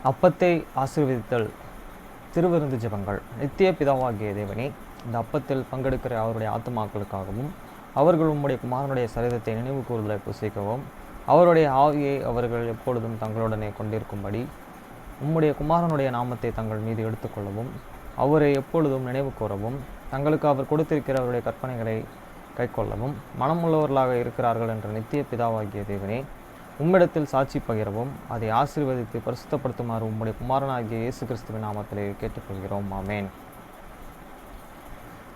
அப்பத்தை ஆசீர்வதித்தல். திருவிருந்து ஜெபங்கள். நித்திய பிதாவாகிய தேவனே, இந்த அப்பத்தில் பங்கெடுக்கிற அவருடைய ஆத்துமாக்களுக்காகவும் அவர்கள் உம்முடைய குமாரனுடைய சரீரத்தை நினைவு கூறுதலை புசிக்கவும் அவருடைய ஆவியை அவர்கள் எப்பொழுதும் தங்களுடனே கொண்டிருக்கும்படி உம்முடைய குமாரனுடைய நாமத்தை தங்கள் மீது எடுத்துக்கொள்ளவும் அவரை எப்பொழுதும் நினைவு கூறவும் தங்களுக்கு அவர் கொடுத்திருக்கிற அவருடைய கற்பனைகளை கைக்கொள்ளவும் மனமுள்ளவர்களாக இருக்கிறார்கள் என்ற நித்திய பிதாவாகிய தேவனே, உம்மிடத்தில் சாட்சி பகிரவும் அதை ஆசீர்வதித்து பரிசுத்தப்படுத்துமாறு உம்முடைய குமாரனாகிய இயேசு கிறிஸ்துவின் நாமத்திலே கேட்டுக்கொள்கிறோம். ஆமேன்.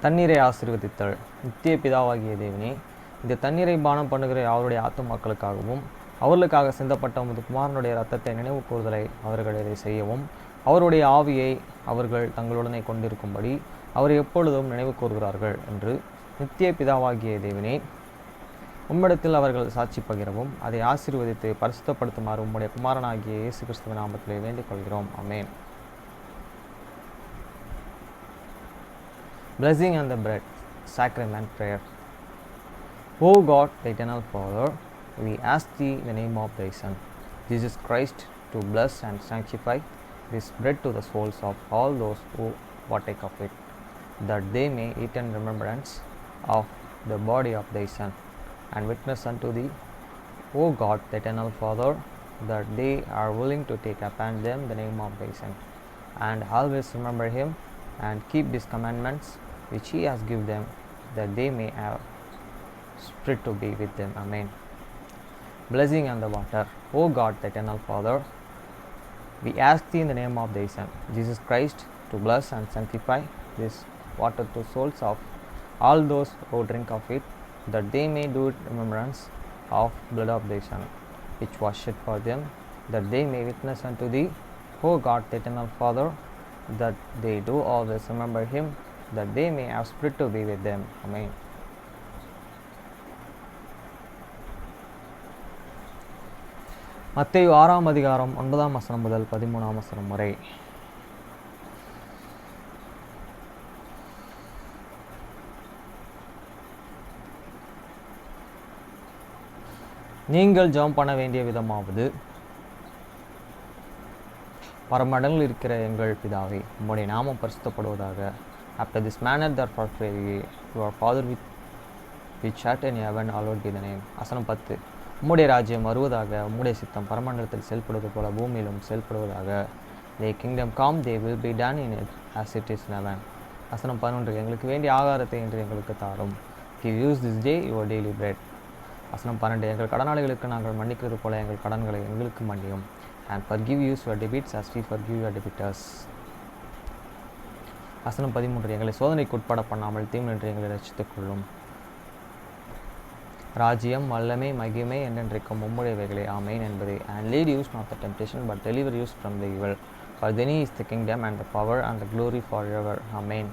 தண்ணீரை ஆசீர்வதித்தல். நித்திய பிதாவாகிய தேவனே, இந்த தண்ணீரை பானம் பண்ணுகிற அவருடைய ஆத்துமாக்களுக்காகவும் அவர்களுக்காக சிந்தப்பட்ட உமது குமாரனுடைய இரத்தத்தை நினைவு கூறுதலை அவர்கள் இதை செய்யவும் அவருடைய ஆவியை அவர்கள் தங்களுடனே கொண்டிருக்கும்படி அவரை எப்பொழுதும் நினைவு கூறுகிறார்கள் என்று நித்திய பிதாவாகிய தேவனே, உம்மிடத்தில் அவர்கள் சாட்சி பகிரவும் அதை ஆசீர்வதித்து பரிசுத்தப்படுத்துமாறு உம்முடைய குமாரனாகிய இயேசு கிறிஸ்துவின் நாமத்திலே வேண்டிக் கொள்கிறோம். ஆமேன். Blessing and the bread. Sacrament prayer. O God, the eternal Father, we ask thee in the name of thy Son, Jesus Christ, to bless and sanctify this bread to the souls of all those who partake of it, that they may eat in remembrance of the body of thy Son, and witness unto thee, O God, the eternal Father, that they are willing to take upon them the name of thy Son, and always remember him, and keep his commandments which he has given them, that they may have spirit to be with them. Amen. Blessing on the water. O God, the eternal Father, we ask thee in the name of thy Son, Jesus Christ, to bless and sanctify this water to souls of all those who drink of it, that they may do it in remembrance of blood of thy Son, which was shed for them, that they may witness unto thee, O God, the eternal Father, that they do always remember him, that they may have spirit to be with them. Amen. மத்தேயு 6ஆம் அதிகாரம் 9ஆம் வசனம் முதல் 13ஆம் வசனம் வரை. நீங்கள் ஜெபம் பண்ண வேண்டிய விதமாவது, பரமண்டலில் இருக்கிற எங்கள் பிதாவே, உம்முடைய நாமம் பரிசுத்தப்படுவதாக. After this manner therefore pray ye, your Father which art in heaven, hallowed be thy name. வசனம் 10. உம்முடைய ராஜ்யம் வருவதாக, உம்முடைய சித்தம் பரமண்டலத்தில் செயல்படுவது போல பூமியிலும் செயல்படுவதாக. Thy kingdom come, thy will be done in it as it is in heaven. வசனம் 11. எங்களுக்கு வேண்டிய ஆகாரத்தை இன்று எங்களுக்கு தாரும். Give us this day your daily bread. வசனம் 12. எங்கள் கடனாளிகளுக்கு நாங்கள் மன்னிக்கிறது போல எங்கள் கடன்களை எங்களுக்கு மன்னியும். And forgive us your debts as we forgive your debtors. வசனம் 13. எங்களை சோதனைக்கு உட்பட பண்ணாமல் தீமையின்றி எங்களை ரட்சித்துக் கொள்ளும். ராஜ்யம், வல்லமை, மகிமை என்றென்றைக்கும் உம்முடையவைகளே. ஆமேன் என்பதே. And lead us not the temptation, but deliver us from the evil. For thine is the kingdom and the power and the glory forever. Amen.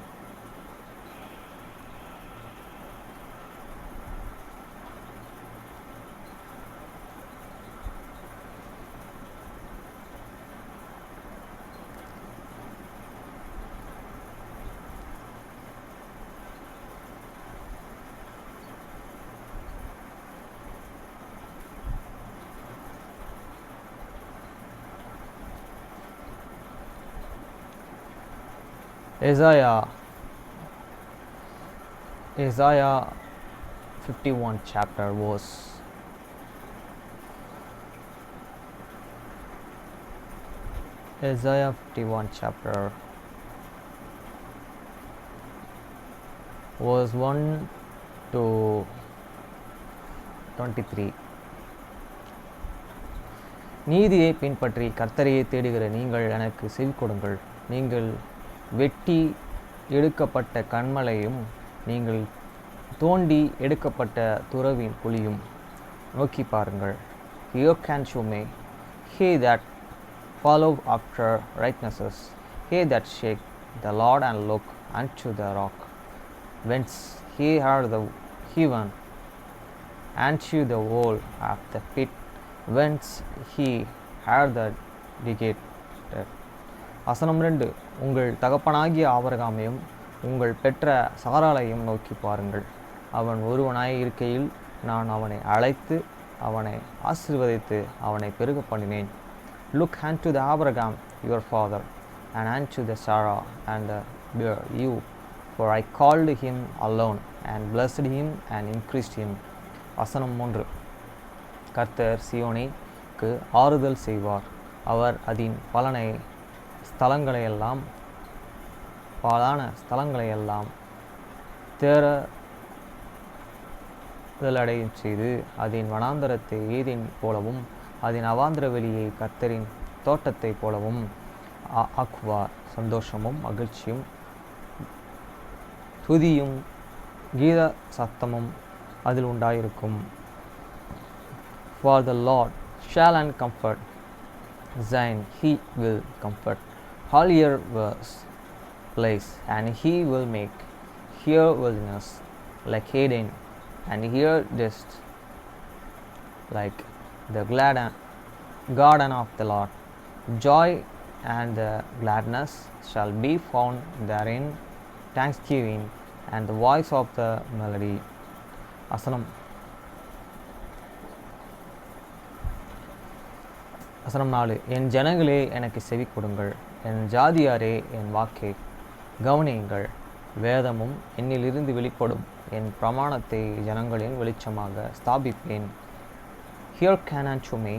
Isaiah 51 chapter verse 1 to 23. நீதியை பின்பற்றி கர்த்தரையே தேடுகிற நீங்கள் எனக்கு செவி கொடுங்கள். நீங்கள் வெட்டி எடுக்கப்பட்ட கன்மலையும் நீங்கள் தோண்டி எடுக்கப்பட்ட துறவின் குழியும் நோக்கி பாருங்கள். Hearken to me, he that follow after righteousness, he that shake the Lord and look unto the rock, whence he heard the heaven, and to the wall of the pit, whence he heard the decayed. வசனம் 2. உங்கள் தகப்பனாகிய ஆபிரகாமையும் உங்கள் பெற்ற சாராளையும் நோக்கி பாருங்கள். அவன் ஒருவனாய் இருக்கையில் நான் அவனை அழைத்து அவனை ஆசீர்வதித்து அவனை பெருக பண்ணினேன். Look unto the Abraham your father, and unto the Sarah, and bear you. For I called him alone, and blessed him, and increased him. வசனம் 3. கர்த்தர் சியோனுக்கு ஆறுதல் செய்வார். அவர் அதன் ஸ்தலங்களையெல்லாம் தேறுதலடையச் செய்து, அதன் வனாந்தரத்தை ஏதேன் போலவும், அதன் அவாந்தர வெளியை கர்த்தரின் தோட்டத்தைப் போலவும் ஆக்குவார். சந்தோஷமும் மகிழ்ச்சியும் துதியும் கீத சத்தமும் அதில் உண்டாயிருக்கும். For the Lord shall and comfort Zion, he will comfort all your place, and he will make her wilderness like Eden, and her dust like the garden of the Lord. Joy and the gladness shall be found therein, thanksgiving and the voice of the melody. வசனம் 4. என் ஜனங்களே எனக்கு செவி கொடுங்கள், என் ஜாதியாரே என் வாக்கை கவனியுங்கள். வேதமும் என்னிலிருந்து வெளிப்படும், என் பிரமாணத்தை ஜனங்களின் வெளிச்சமாக ஸ்தாபிப்பேன். Hearken unto me,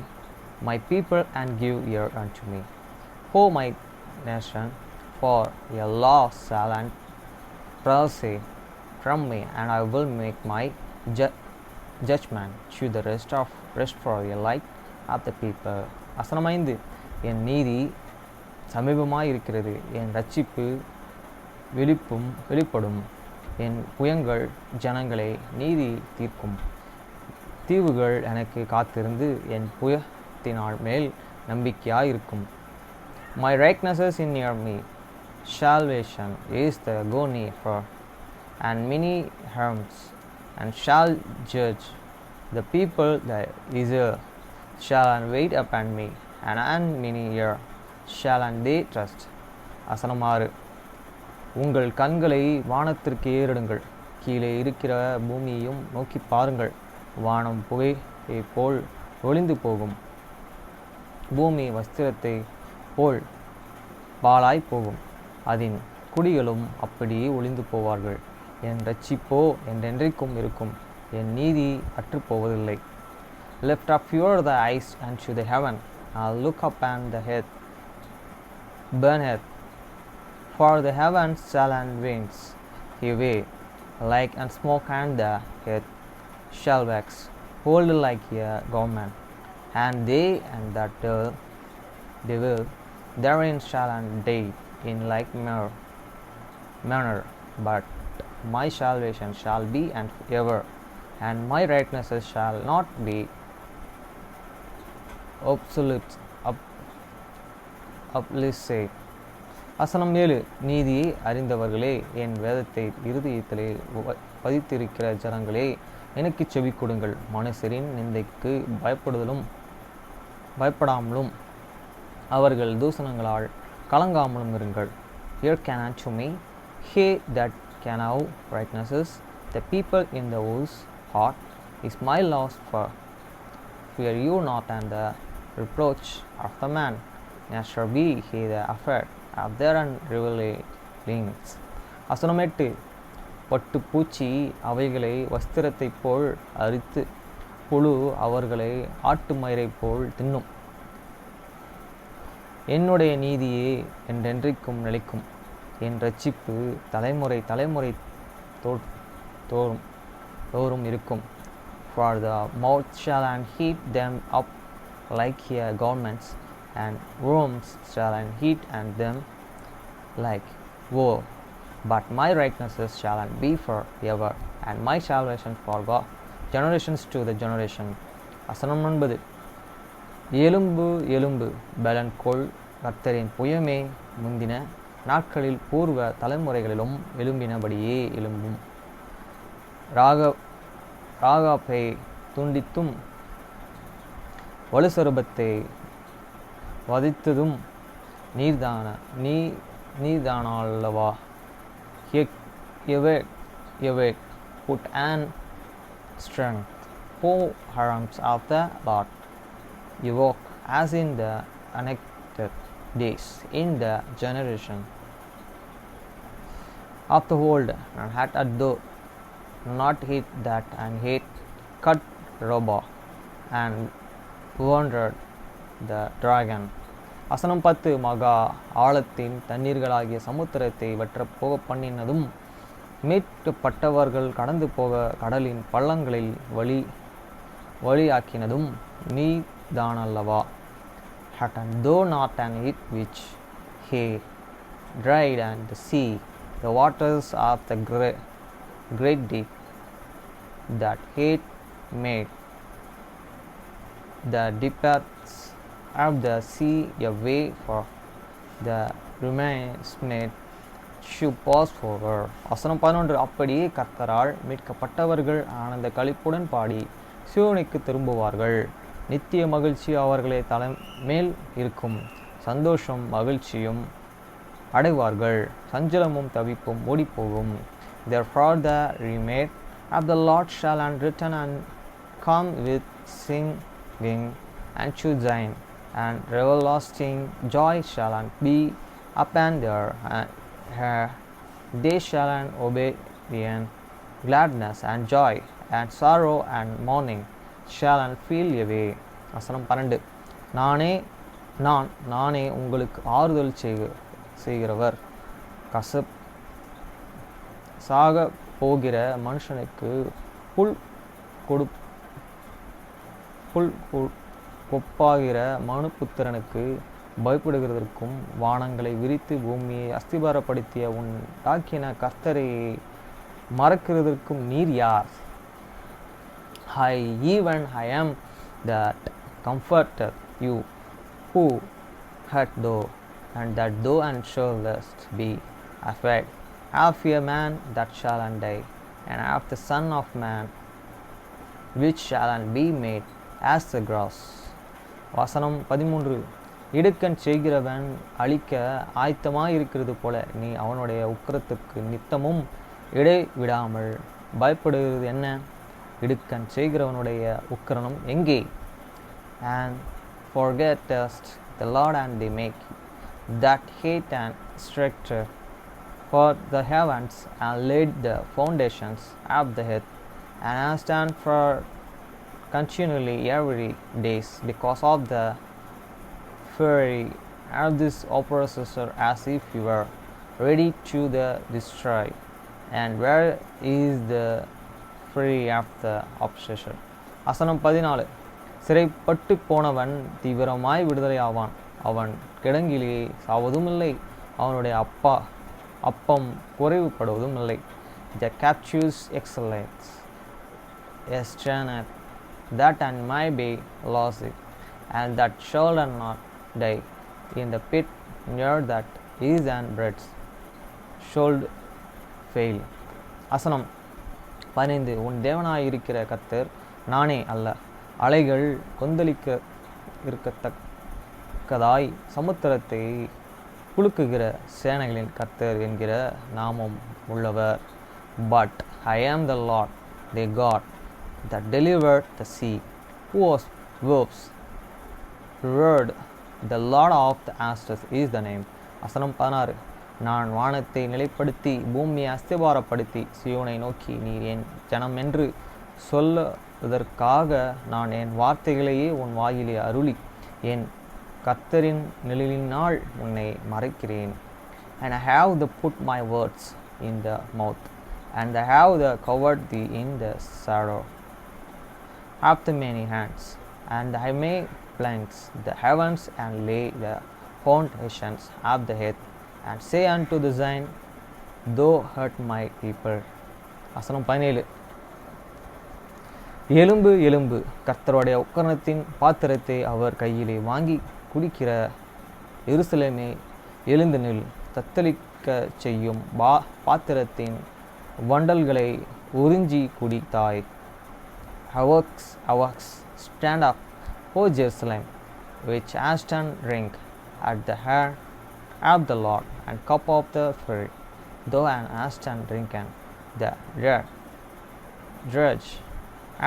my people, and give ear unto me, O my nation, for a law shall and proceed from me, and I will make my judgment to the rest for a light of the people. வசனம் 5. என் நீதி சமீபமாய் இருக்கிறது, என் இரட்சிப்பு வெளிப்படும். என் புயங்கள் ஜனங்களை நீதி தீர்க்கும். தீவுகள் எனக்கு காத்திருந்து என் புயத்தினால் மேல் நம்பிக்கையாயிருக்கும். My righteousness is near me, salvation is the go near for, and many harms, and shall judge the people that Israel shall and wait upon me, and many year shall and they trust. வசனம் 6. உங்கள் கண்களை வானத்திற்கு ஏறெடுங்கள், கீழே இருக்கிற பூமியையும் நோக்கி பாருங்கள். வானம் புகையை போல் ஒளிந்து போகும், பூமி வஸ்திரத்தை போல் பாழாய் போகும், அதன் குடிகளும் அப்படியே ஒளிந்து போவார்கள். என் இரட்சிப்போ என்றென்றைக்கும் இருக்கும், என் நீதி அற்றுப்போவதில்லை. Lift up your the eyes unto the heaven, and look upon the earth, burn earth, for the heavens shall and winds away like and smoke, and the earth shall wax old like a garment, and they and that dwell therein shall and die in like manner. But my salvation shall be and ever, and my righteousness shall not be obsolete. வசனம் 7. நீதியை அறிந்தவர்களே, என் வேதத்தை இருதயத்திலே பதித்திருக்கிற ஜனங்களே, எனக்கு செவி கொடுங்கள். மனுஷரின் நிந்தைக்கு பயப்படாமலும் அவர்கள் தூசணங்களால் கலங்காமலும் இருங்கள். Hearken unto me, he that can have righteousness, the people in the whose heart is my loss for. Fear you not, and the reproach of the man, neither be he the afraid of their revilings. வசனம் 8. பட்டு பூச்சி அவைகளை வஸ்திரத்தைப் போல் அரித்து, புழு அவர்களை ஆட்டு மயிரை போல் தின்னும். என்னுடைய நீதியே என்றென்றைக்கும் நிலைக்கும், என் இரட்சிப்பு தலைமுறை தோறும் இருக்கும். For the mouth shall and heat them up like a garments, and worms shall and heat and them like wool. But my righteousness shall and be forever, and my salvation for God generations to the generation. வசனம் 9. எலும்பு எலும்பு பலன் கொள், கர்த்தரின் புயமே முந்தின நாட்களில் பூர்வ தலைமுறைகளிலும் எழும்பினபடியே எழும்பும். ராகாப்பை துண்டித்தும் வலுசருபத்தை வதித்ததும் நீர்தானல்லவா? Awake, put an strength, O arms of the Lord. Evoke as in the annected days in the generation of the old, and had at though not hit that and hate cut roba and wounded the dragon. வசனம் 10 மகா ஆழத்தின் தண்ணீர்களாகிய சமுத்திரத்தை வற்றப் போக பண்ணினதும் மீட்கப்பட்டவர்கள் கடந்து போக கடலின் பள்ளங்களில் வழியாக்கினதும் நீதானல்லவா. Had and though not an it which he dried and the sea, the waters of the great deep that hate made the depths of the sea a way for the remains made should pass over. வசனம் 11 அப்படியே கர்த்தரால் மீட்கப்பட்டவர்கள் ஆனந்த களிப்புடன் பாடி சீயோனுக்கு திரும்புவார்கள். நித்திய மகிழ்ச்சி அவர்களே தலைமேல் இருக்கும். சந்தோஷம் மகிழ்ச்சியும் அடைவார்கள். சஞ்சலமும் தவிப்பும் ஓடிப்போகும். Therefore the redeemed of the Lord shall return and come with singing and to Zion, and everlasting joy shall be upon their they shall obey gladness and joy and sorrow and mourning shall feel away. வசனம் 12 நானே உங்களுக்கு ஆறுதல் செய்கிறவர். சாக போகிற மனுஷனுக்கு புல் கொப்பாகிற மனுபுத்திரனுக்கு பயப்படுகிறதற்கும் வானங்களை விரித்து பூமியை அஸ்திபாரப்படுத்திய உண்டாக்கின கர்த்தரை மறக்கிறதற்கும் நீர் யார்? I am that comforted you, who hurt thou, and that thou and shouldest be afraid of a man that shall die, and of the Son of Man, which shall be made as the grass. வசனம் 13 இடுக்கண் செய்கிறவன் அழிக்க ஆயத்தமாயிருக்கிறது போல நீ அவனுடைய உக்கிரத்துக்கு நித்தமும் இடைவிடாமல் பயப்படுகிறது என்ன? இடுக்கண் செய்கிறவனுடைய உக்கிரனம் எங்கே? And forgettest the Lord and they make that hate and structure for the heavens and laid the foundations of the earth and stand for continually every days because of the fury of this oppressor, as if you were ready to the destroy. And where is the fury of the oppressor? வசனம் 14 சிறைப்பட்டு போனவன் தீவிரமாய் விடுதலை ஆவான். அவன் கிடங்கிலே சாவதும் இல்லை. அவனுடைய அப்பம் குறைவுபடுவதும் இல்லை. The captives excellence estranged that and might be lost, and that shall not die in the pit near that is and breads should fail. வசனம் 15 உன் தேவனாயிருக்கிற கர்த்தர் நானே அல்ல. அலைகள் கொந்தளிக்க இருக்கத்தக்கதாய் சமுத்திரத்தை குலுக்குகிற சேனைகளின் கர்த்தர் என்கிற நாமம் உள்ளவர். But I am the Lord thy God that delivered the sea, whose waves roared. The Lord of the Astors is the name. வசனம் 16 நான் வானத்தை நிலைப்படுத்தி பூமியை அஸ்திபாரப்படுத்தி சீயோனை நோக்கி நீர் என் ஜனம் என்று சொல்லுவதற்காக நான் என் வார்த்தைகளையே உன் வாயிலே அருளி என் கர்த்தரின் நிழலினால் உன்னை மறைக்கிறேன். And I have put my words in the mouth, and I have covered thee in the shadow of the many hands, and I may plant the heavens and lay the foundations of the earth, and say unto the Zion, thou hurt my people. வசனம் 17 எலும்பு எலும்பு கர்த்தருடைய உக்கிரத்தின் பாத்திரத்தை அவர் கையிலே வாங்கி குடிக்கிற எருசலேமே எழுந்து நில். தத்தளிக்க செய்யும் பாத்திரத்தின் வண்டல்களை உறிஞ்சி குடித்தாய். Awaks, stand up, O Jerusalem, which hast and drink at the hand of the Lord, and cup of the fury, though and hast and drinken the drudge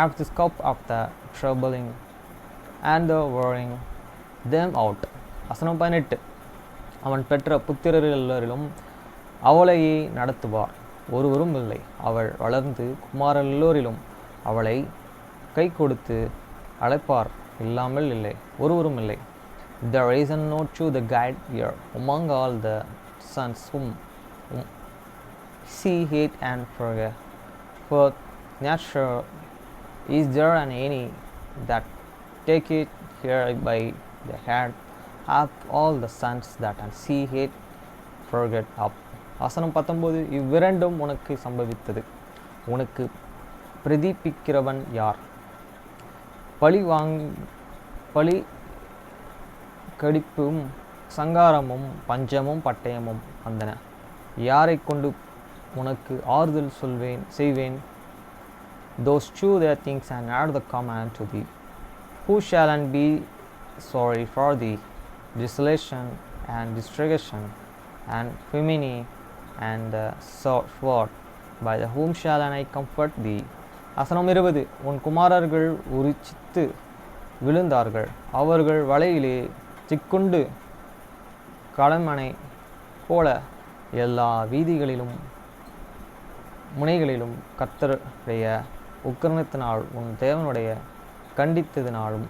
of the cup of the troubling and the wearing them out. வசனம் 18. அவன் பெற்ற புத்திரர் எல்லோரிலும் அவளையே நடத்துவார், ஒருவரும் இல்லை. அவள் வளர்ந்து குமாரர் எல்லோரிலும் அவளை கை கொடுத்து அழைப்பார், இல்லாமல் இல்லை, ஒருவரும் இல்லை. There is no truth guide here among all the sons whom she hate and forget. For nature is there any that take it here by the hand of all the sons that and she hate forget up. வசனம் 19. இவ்விரண்டும் உனக்கு சம்பவித்தது, உனக்கு பிரதிபிக்கிறவன் யார்? பழி கடிப்பும் சங்காரமும் பஞ்சமும் பட்டயமும் வந்தன. யாரை கொண்டு உனக்கு ஆறுதல் செய்வேன்? Those two their things and add the command to thee. Who shall and be sorry for thee? Desolation and destruction and famine and the sword. By the whom shall and I comfort thee? வசனம் 20. உன் குமாரர்கள் உரிச்சித்து விழுந்தார்கள், அவர்கள் வலையிலே சிக்குண்டு கடமனை போல எல்லா வீதிகளிலும் முனைகளிலும் கர்த்தருடைய உக்கிரமத்தினால் உன் தேவனுடைய கண்டித்ததினாலும்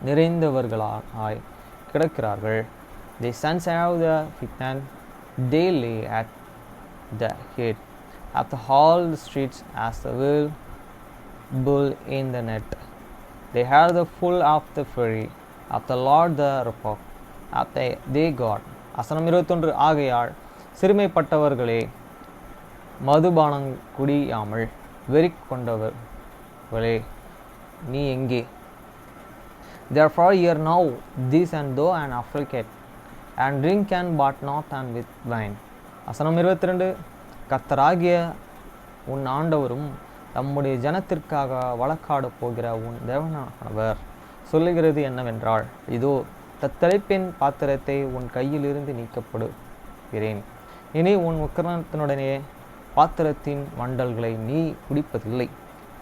நிறைந்தவர்களாய் கிடக்கிறார்கள். The sons of the fitan they lay at the head of the all the streets as the will bull in the net. They have the full of the fury of the Lord the rock of they God. வசனம் 21. ஆகையால் சிறுமைப்பட்டவர்களே, மதுபானம் குடியாமல் வெறி கொண்டவர்களே, நீ எங்கே? Therefore hear now this and thou and afflicted and drink and but not and with wine. வசனம் 22. கர்த்தராகிய உன் ஆண்டவரும் நம்முடைய ஜனத்திற்காக வழக்காட போகிற உன் தேவனானவர் சொல்லுகிறது என்னவென்றால், இதோ தத்தளிப்பின் பாத்திரத்தை உன் கையிலிருந்து நீக்கப்படுகிறேன், இனி உன் உக்கிரத்தினுடனே பாத்திரத்தின் வண்டல்களை நீ குடிப்பதில்லை.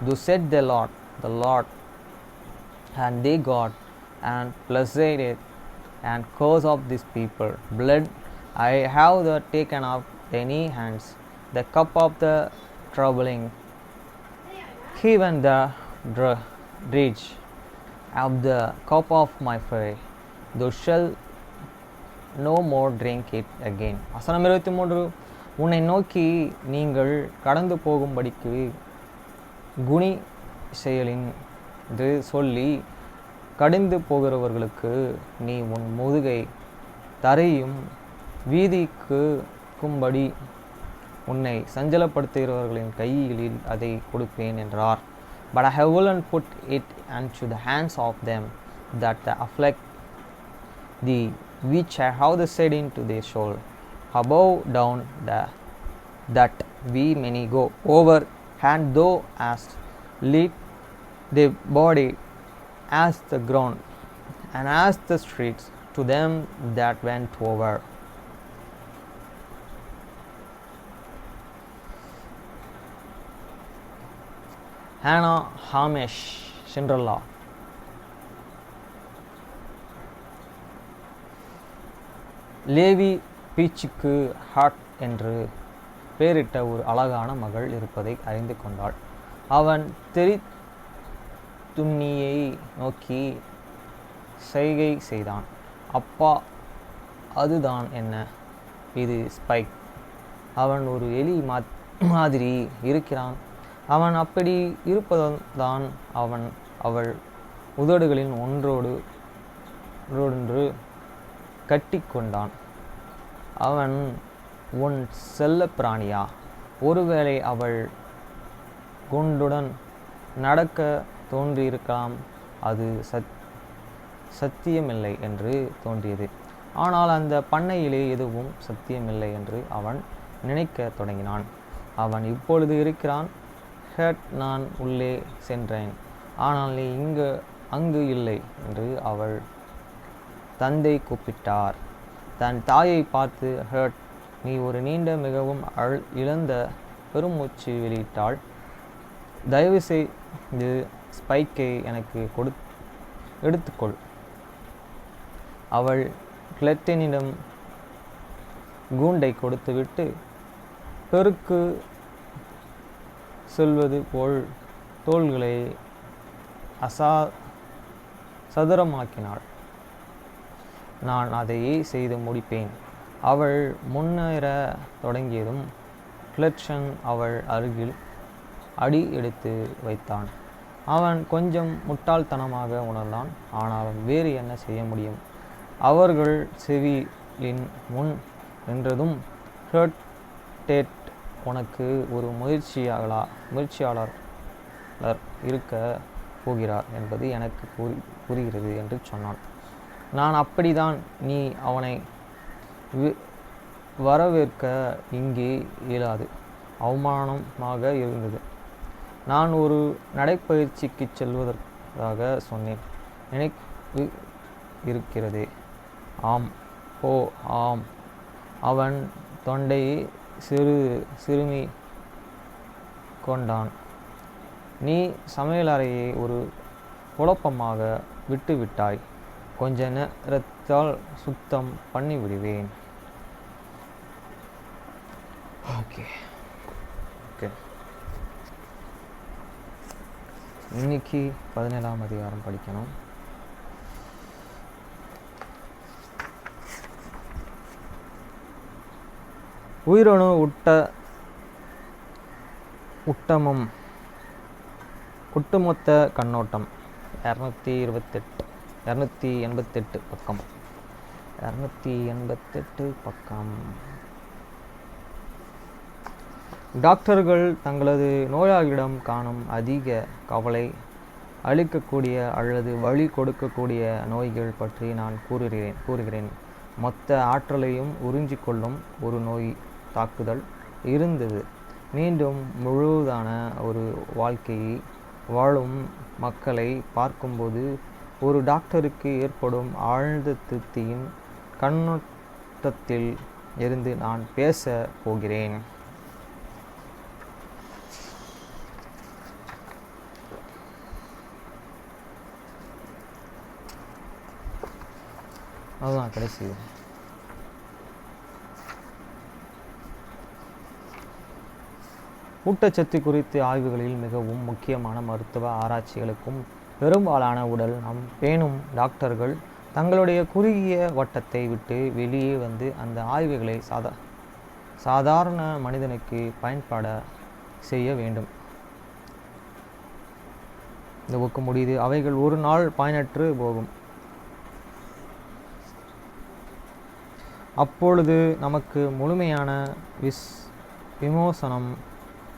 Thus said the Lord, and they God, and blessed it and curse of this people. Blood I have the taken of any hands, the cup of the troubling, even the dredge of the cup of my fury. Thou shalt no more drink it again. வசனம் 23. உன்னை நோக்கி நீங்கள் கடந்து போகும்படிக்கு குனி செயலின் என்று சொல்லி கடிந்து போகிறவர்களுக்கு நீ உன் முதுகை தரையும் வீதிக்கு கும்படி உன்னை சஞ்சலப்படுத்துகிறவர்களின் கையில் அதை கொடுப்பேன் என்றார். But I have will put it into the hands of them that afflict thee, which I have said into their soul, above down that we may go over, and thou hast lead the body as the ground, and as the streets to them that went over. Hannah, Hamish, Cinderella. Levi பீச்சுக்கு hot என்று பெயரிட்ட ஒரு அழகான மகள் இருப்பதை அறிந்து கொண்டாள். அவன் துன்னியை நோக்கி செய்கை செய்தான். அப்பா, அதுதான் என்ன? இது ஸ்பைக். அவன் ஒரு எலி மாதிரி இருக்கிறான். அவன் அப்படி இருப்பதான் அவள் உதடுகளின் ஒன்றொன்று கட்டி கொண்டான். அவன் உன் செல்ல பிராணியா? ஒருவேளை அவள் குண்டுடன் நடக்க தோன்றியிருக்கலாம். அது சத்தியமில்லை என்று தோன்றியது. ஆனால் அந்த பண்ணையிலே எதுவும் சத்தியமில்லை என்று அவன் நினைக்க தொடங்கினான். அவன் இப்பொழுது இருக்கிறான். ஹேட், நான் உள்ளே சென்றேன், ஆனால் நீ அங்கு இல்லை என்று அவள் தந்தை கூப்பிட்டார். தன் தாயை பார்த்து, ஹேட், நீ ஒரு நீண்ட மிகவும் இழந்த பெருமூச்சு வெளியிட்டாள். தயவு செய்து ஸ்பைக்கை எனக்கு எடுத்துக்கொள். அவள் கிளெட்டனிடம் கூண்டை கொடுத்துவிட்டு பெருக்கு சொல்வது போல் தோள்களை சதுரமாக்கினாள். நான் அதையே செய்து முடிப்பேன். அவள் முன்னேற தொடங்கியதும் கிளெட்டன் அவள் அருகில் அடி எடுத்து வைத்தான். அவன் கொஞ்சம் முட்டாள்தனமாக உணர்ந்தான். ஆனால் வேறு என்ன செய்ய முடியும்? அவர்கள் செவிலின் முன் நின்றதும் ஹெர்டேட் உனக்கு ஒரு முயற்சியாளர் இருக்க போகிறார் என்பது எனக்கு புரிகிறது என்று சொன்னான். நான் அப்படித்தான். நீ அவனை வரவேற்க இங்கே இயலாது. அவமானமாக இருந்தது. நான் ஒரு நடைப்பயிற்சிக்கு செல்வதற்காக சொன்னேன். நினைவு இருக்கிறதே? ஆம். ஓ ஆம். அவன் தொண்டையை சிறுமி கொண்டான். நீ சமையலறையை ஒரு குழப்பமாக விட்டுவிட்டாய். கொஞ்ச நேரத்தால் சுத்தம் பண்ணிவிடுவேன். ஓகே ஓகே இன்னைக்கு 17ஆம் அதிகாரம் படிக்கணும். உயிரணு ஒட்டுமொத்த கண்ணோட்டம் 288 பக்கம். 288 பக்கம். டாக்டர்கள் தங்களது நோயாளிகளிடம் காணும் அதிக கவலை அளிக்கக்கூடிய அல்லது வழி கொடுக்கக்கூடிய நோய்கள் பற்றி நான் கூறுகிறேன். மொத்த ஆற்றலையும் உறிஞ்சிக்கொள்ளும் ஒரு நோய் தாக்குதல் இருந்தது. மீண்டும் முழுதான ஒரு வாழ்க்கையை வாழும் மக்களை பார்க்கும்போது ஒரு டாக்டருக்கு ஏற்படும் ஆழ்ந்த திருப்தியின் கண்ணோட்டத்தில் இருந்து நான் பேச போகிறேன். அதுதான் கடைசி. ஊட்டச்சத்து குறித்த ஆய்வுகளில் மிகவும் முக்கியமான மருத்துவ ஆராய்ச்சிகளுக்கும் பெரும்பாலான உடல் நம் பேணும் டாக்டர்கள் தங்களுடைய குறுகிய வட்டத்தை விட்டு வெளியே வந்து அந்த ஆய்வுகளை சாதாரண மனிதனுக்கு பயன்பட செய்ய வேண்டும். இந்த புக்கு முடியுது. அவைகள் ஒரு நாள் பயனற்று போகும். அப்பொழுது நமக்கு முழுமையான விமோசனம்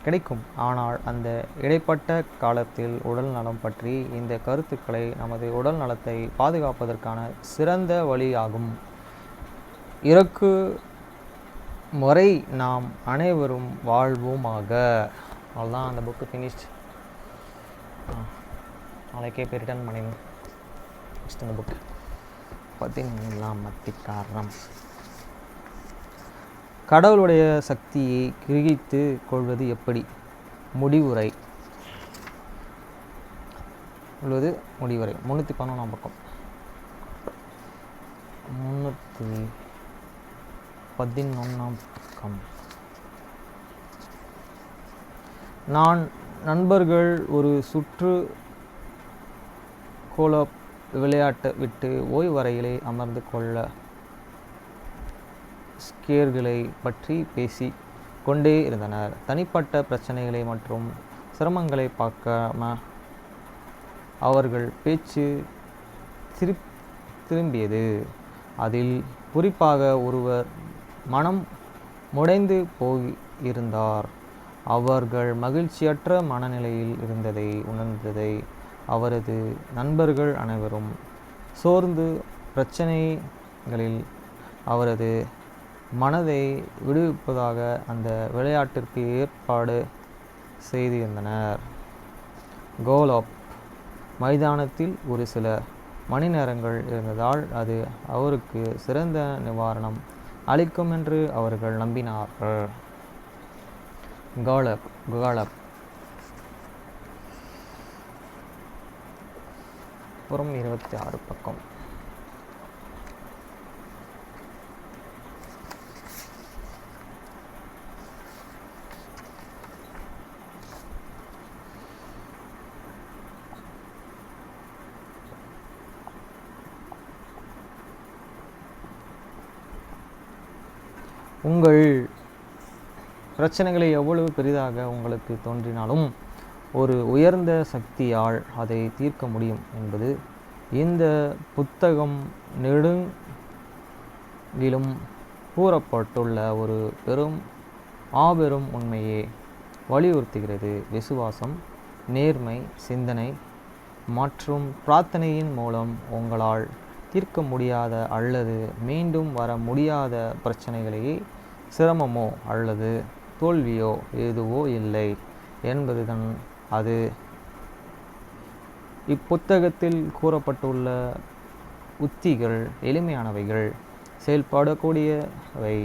கிடைக்கும். ஆனால் அந்த இடைப்பட்ட காலத்தில் உடல் நலம் பற்றி இந்த கருத்துக்களை நமது உடல் நலத்தை பாதுகாப்பதற்கான சிறந்த வழியாகும். இறக்கு முறை நாம் அனைவரும் வாழ்வோமாக. அவ்வளோதான், அந்த புக்கு ஃபினிஷ்ட். நாளைக்கே போய் ரிட்டர்ன் பண்ணிடணும். நெக்ஸ்ட் இந்த புக்கு 17 காரணம். கடவுளுடைய சக்தியை கிரகித்து கொள்வது எப்படி? முடிவுரை. 311 பக்கம். 311 பக்கம். நான் நண்பர்கள் ஒரு சுற்று கோல விளையாட்டு விட்டு ஓய்வறையிலே அமர்ந்து கொள்ள ஸ்கேர்களை பற்றி பேசி கொண்டே இருந்தனர். தனிப்பட்ட பிரச்சனைகளை மற்றும் சிரமங்களை பார்க்காம அவர்கள் பேச்சு திரும்பியது. அதில் குறிப்பாக ஒருவர் மனம் முடைந்து போயிருந்தார். அவர்கள் மகிழ்ச்சியற்ற மனநிலையில் இருந்ததை உணர்ந்ததை அவரது நண்பர்கள் அனைவரும் சோர்ந்து பிரச்சனைகளில் அவரது மனதை விடுவிப்பதாக அந்த விளையாட்டிற்கு ஏற்பாடு செய்திருந்தனர். கோலப் மைதானத்தில் ஒரு சில மணி நேரங்கள் இருந்ததால் அது அவருக்கு சிறந்த நிவாரணம் அளிக்கும் என்று அவர்கள் நம்பினார்கள். கோலப் 26 பக்கம். உங்கள் பிரச்சனைகளை எவ்வளவு பெரிதாக உங்களுக்கு தோன்றினாலும் ஒரு உயர்ந்த சக்தியால் அதை தீர்க்க முடியும் என்பது இந்த புத்தகம் நெடுங்கிலும் கூறப்பட்டுள்ள ஒரு மாபெரும் உண்மையை வலியுறுத்துகிறது. விசுவாசம், நேர்மை, சிந்தனை மற்றும் பிரார்த்தனையின் மூலம் உங்களால் தீர்க்க முடியாத அல்லது மீண்டும் வர முடியாத பிரச்சனைகளையே சிரமமோ அல்லது தோல்வியோ எதுவோ இல்லை என்பதுதான் அது. இப்புத்தகத்தில் கூறப்பட்டுள்ள உத்திகள் எளிமையானவைகள், செயல்படக்கூடியவை.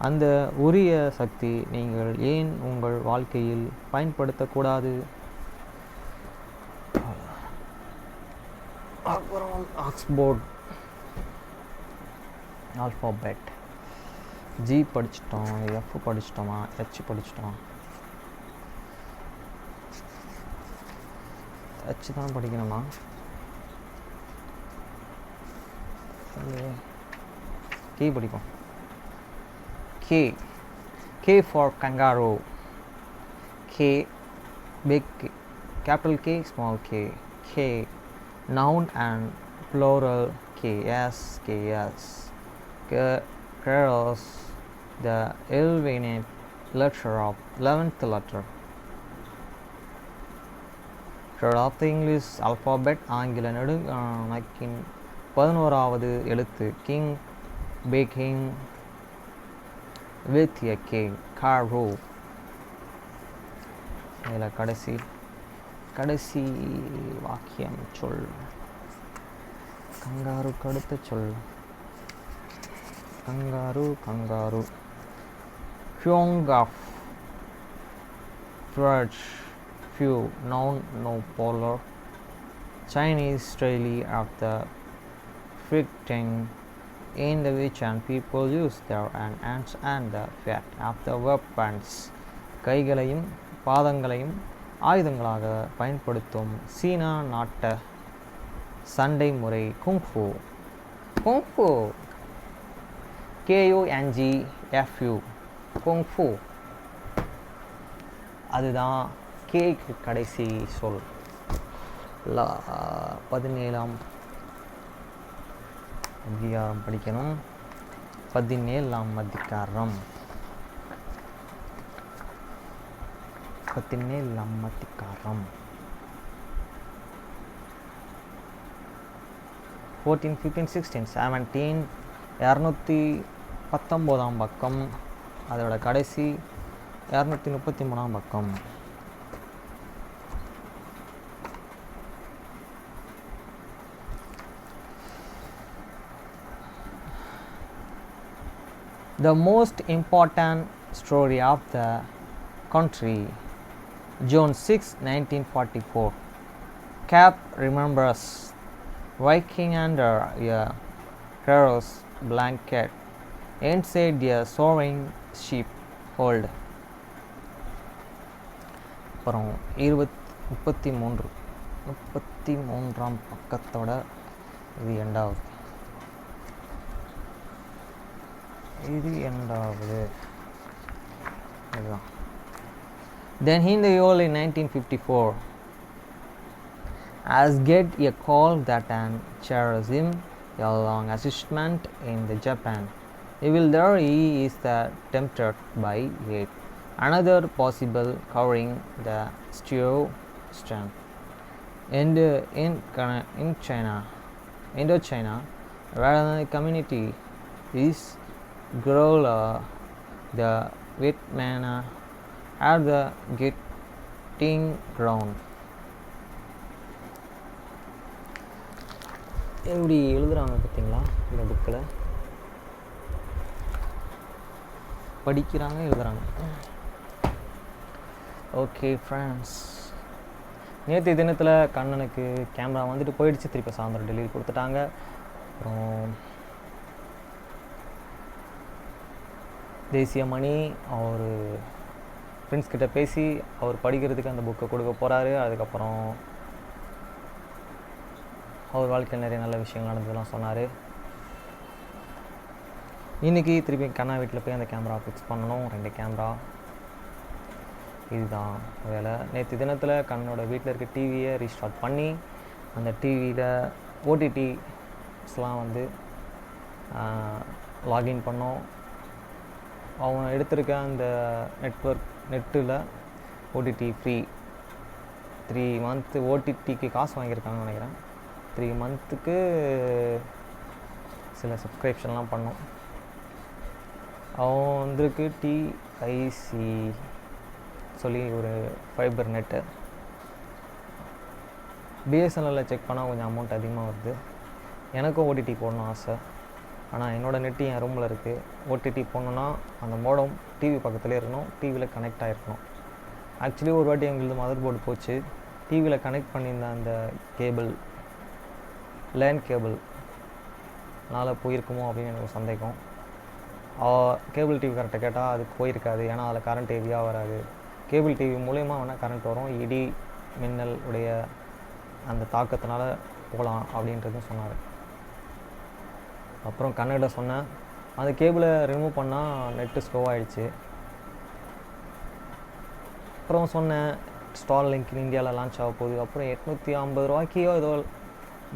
அந்த உரிய சக்தி நீங்கள் ஏன் உங்கள் வாழ்க்கையில் பயன்படுத்தக்கூடாது? அப்புறம் ஆக்ஸ்போர்ட் ஆல்ஃபாபெட். ஜி படிச்சிட்டோம், எஃப் படிச்சிட்டோமா, ஹெச் படிச்சிட்டோம். ஹெச் தான் படிக்கணுமா? கே படிப்போம். K for kangaroo. K big capital K, small k. Noun and plural ks. Keros, the 11th letter of 11th letter of the English alphabet. ஆங்கில நெடுங்கணக்கின் 11வது எழுத்து. King, baking with a K. Carro. இதில் கடைசி வாக்கியம் சொல். கங்காருக்கு அடுத்த சொல் kangaroo. Hyung of French few. Noun, no polar. Chinese daily of the frequenting in the which and people use their hands and the fat of the weapons. கைகளையும் பாதங்களையும் ஆயுதங்களாக பயன்படுத்தும் சீனா நாட்ட சண்டை முறை குங்ஃபு. KUNGFU kung fu. அதுதான் கேக்கு கடைசி சொல். 17ஆம் அதிகாரம் படிக்கணும். 17ஆம் அதிகாரம். 14, 15, 16, 17, 219ஆம் பக்கம். அதோட கடைசி 233ஆம் பக்கம். The most important story of the country. June 6, 1944. Cap remembers waking under a Carol's blanket inside a soaring ship hold. அப்புறம் 33ஆம் பக்கத்தோட இது எண்டாவது. இதுதான். Then in the early 1954, as get a call that an cherishim a long assessment in the Japan. Evil there he is tempted by it. Another possible covering the strand. And in China, Indochina, rather community is Guerrilla, the Vietnam at the getting ground. எப்படி எழுதுகிறாங்க பார்த்தீங்களா? இந்த புக்கில் படிக்கிறாங்க, எழுதுகிறாங்க. Okay friends, நேற்று தினத்தில் கண்ணனுக்கு கேமரா வந்துட்டு போயிடுச்சு. திருப்பி சாயந்தரம் டெலிவரி கொடுத்துட்டாங்க. அப்புறம் தேசிய மணி அவர் ஃப்ரெண்ட்ஸ் கிட்ட பேசி அவர் படிக்கிறதுக்கு அந்த புக்கை கொடுக்க போகிறாரு. அதுக்கப்புறம் அவர் வாழ்க்கையில் நிறைய நல்ல விஷயங்கள் நடந்ததெல்லாம் சொன்னார். இன்றைக்கி திருப்பி கண்ணா வீட்டில் போய் அந்த கேமரா ஃபிக்ஸ் பண்ணணும். 2 கேமரா. இதுதான் வேலை. நேற்று தினத்தில் கண்ணனோட வீட்டில் இருக்க டிவியை ரீஸ்டார்ட் பண்ணி அந்த டிவியில் ஓடிடிஸ்லாம் வந்து லாகின் பண்ணோம். அவன் எடுத்திருக்க அந்த நெட்டில் ஓடிடி ஃப்ரீ 3 மந்த்து ஓடிடிக்கு காசு வாங்கியிருக்காங்கன்னு நினைக்கிறேன். 3 மந்த்துக்கு சில சப்ஸ்கிரிப்ஷன்லாம் பண்ணோம். அவன் வந்திருக்கு டிஐசி சொல்லி ஒரு ஃபைபர் நெட்டு. பிஎஸ்என்எல்லில் செக் பண்ணால் கொஞ்சம் அமௌண்ட் அதிகமாக வருது. எனக்கும் ஓடிடி போடணும் ஆசை. ஆனால் என்னோடய நெட்டு என் ரூமில் இருக்குது. ஓடிடி போடணுன்னா அந்த மோடம் டிவி பக்கத்துலேயே இருக்கணும், டிவியில் கனெக்ட் ஆகிருக்கணும். ஆக்சுவலி ஒரு வாட்டி எங்களுக்கு மதர் போர்டு போச்சு. டிவியில் கனெக்ட் பண்ணியிருந்த அந்த கேபிள் லேன் கேபிள்னால் போயிருக்குமோ அப்படின்னு எனக்கு ஒரு சந்தேகம். கேபிள் டிவி கரெக்டாக கேட்டால் அதுக்கு போயிருக்காது, ஏன்னா அதில் கரண்ட் ஹெவியாக வராது. கேபிள் டிவி மூலயமா வேணால் கரண்ட் வரும், இடி மின்னல் உடைய அந்த தாக்கத்தினால போகலாம் அப்படின்றதும் சொன்னார். அப்புறம் கண்ணகிட்ட சொன்னேன், அந்த கேபிளை ரிமூவ் பண்ணால் நெட்டு ஸ்லோவாகிடுச்சு. அப்புறம் சொன்னேன் ஸ்டார்லிங்க் இந்தியாவில் லான்ச் ஆக போகுது. அப்புறம் 850 ரூபாய்க்கோ ஏதோ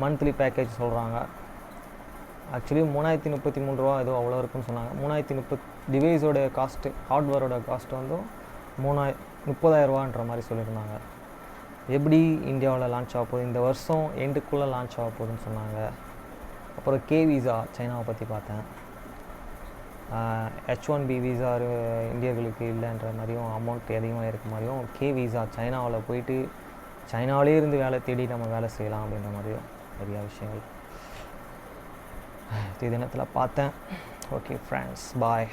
மந்த்லி பேக்கேஜ் சொல்கிறாங்க. ஆக்சுவலி 3033 ரூபா ஏதோ அவ்வளோ இருக்குன்னு சொன்னாங்க. 3030 டிவைஸோட காஸ்ட்டு, ஹார்ட்வேரோட காஸ்ட்டு வந்து 30,000 ரூபான்ற மாதிரி சொல்லியிருந்தாங்க. எப்படி இந்தியாவில் லான்ச் ஆக போகுது, இந்த வருஷம் எண்டுக்குள்ளே லான்ச் ஆக போகுதுன்னு சொன்னாங்க. அப்புறம் விசா சைனாவை பற்றி பார்த்தேன். H1B விசா இந்தியர்களுக்கு இல்லைன்ற மாதிரியும், அமௌண்ட் அதிகமாக இருக்க மாதிரியும், விசா சைனாவில் போயிட்டு சைனாவிலே இருந்து வேலை தேடி நம்ம வேலை செய்யலாம் அப்படின்ற மாதிரியும் நிறையா விஷயங்கள் தினத்தில் பார்த்தேன். ஓகே ஃப்ரெண்ட்ஸ், பாய்.